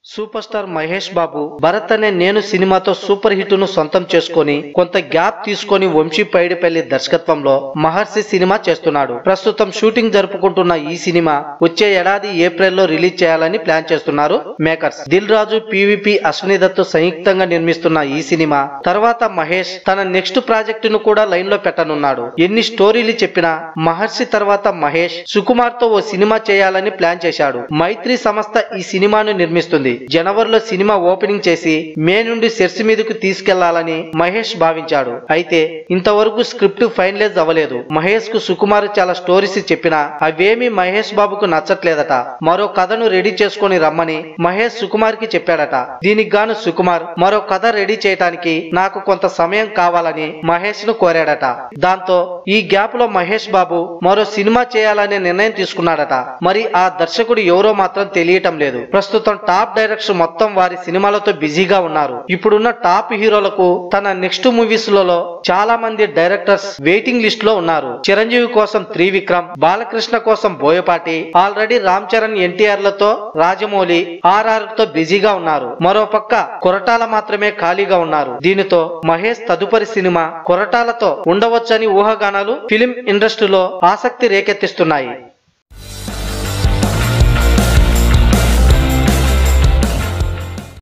Super star Mahesh Babu Bharat అనే నేను సినిమాతో సూపర్ హిట్ ను సొంతం చేసుకొని కొంత గ్యాప్ తీసుకొని వంశీ పైడిపల్లి దర్శకత్వంలో మహర్షి సినిమా చేస్తున్నాడు. ప్రస్తుతం షూటింగ్ జరుపుకుంటున్న ఈ సినిమా వచ్చే ఏడాది ఏప్రిల్లో రిలీజ్ చేయాలని ప్లాన్ చేస్తున్నారు మేకర్స్. దిల్ రాజు, పివిపి, అశ్విని దత్ సంయుక్తంగా నిర్మిస్తున్న ఈ సినిమా తర్వాత మహేష్ తన నెక్స్ట్ ప్రాజెక్ట్ ను కూడా లైన్ లో పెట్టనున్నాడు. ఎన్ని స్టోరీలు చెప్పినా మహర్షి తర్వాత మహేష్ సుకుమార్ తో ఓ సినిమా చేయాలని ప్లాన్ చేశాడు. మైత్రి సంస్థ ఈ సినిమాను నిర్మిస్తుంది. జనవరిలో సినిమా ఓపెనింగ్ చేసి మే నుండి సెట్స్ మీదకు తీసుకెళ్లాలని మహేష్ భావించాడు. అయితే ఇంతవరకు స్క్రిప్ట్ ఫైనలైజ్ అవ్వలేదు. మహేష్ కు సుకుమార్ చాలా స్టోరీస్ చెప్పినా అవేమీ మహేష్ బాబుకు నచ్చట్లేదట. మరో కథను రెడీ చేసుకుని రమ్మని మహేష్ సుకుమార్ కి చెప్పాడట. దీనికి గాను సుకుమార్ మరో కథ రెడీ చేయడానికి నాకు కొంత సమయం కావాలని మహేష్ ను కోరాడట. దాంతో ఈ గ్యాప్ లో మహేష్ బాబు మరో సినిమా చేయాలనే నిర్ణయం తీసుకున్నాడట. మరి ఆ దర్శకుడు ఎవరో మాత్రం తెలియటం లేదు. ప్రస్తుతం టాప్ డైరెక్టర్స్ మొత్తం వారి సినిమాలతో బిజీగా ఉన్నారు. ఇప్పుడున్న టాప్ హీరోలకు తన నెక్స్ట్ మూవీస్ లలో చాలా మంది డైరెక్టర్స్ వెయిటింగ్ లిస్ట్ లో ఉన్నారు. చిరంజీవి కోసం త్రివిక్రమ్, బాలకృష్ణ కోసం బోయపాటి, ఆల్రెడీ రామ్ చరణ్, ఎన్టీఆర్ లతో రాజమౌళి, ఆర్ఆర్ తో బిజీగా ఉన్నారు. మరోపక్క కొరటాల మాత్రమే ఖాళీగా ఉన్నారు. దీనితో మహేష్ తదుపరి సినిమా కొరటాలతో ఉండవచ్చని ఊహాగానాలు ఫిలిం ఇండస్ట్రీలో ఆసక్తి రేకెత్తిస్తున్నాయి.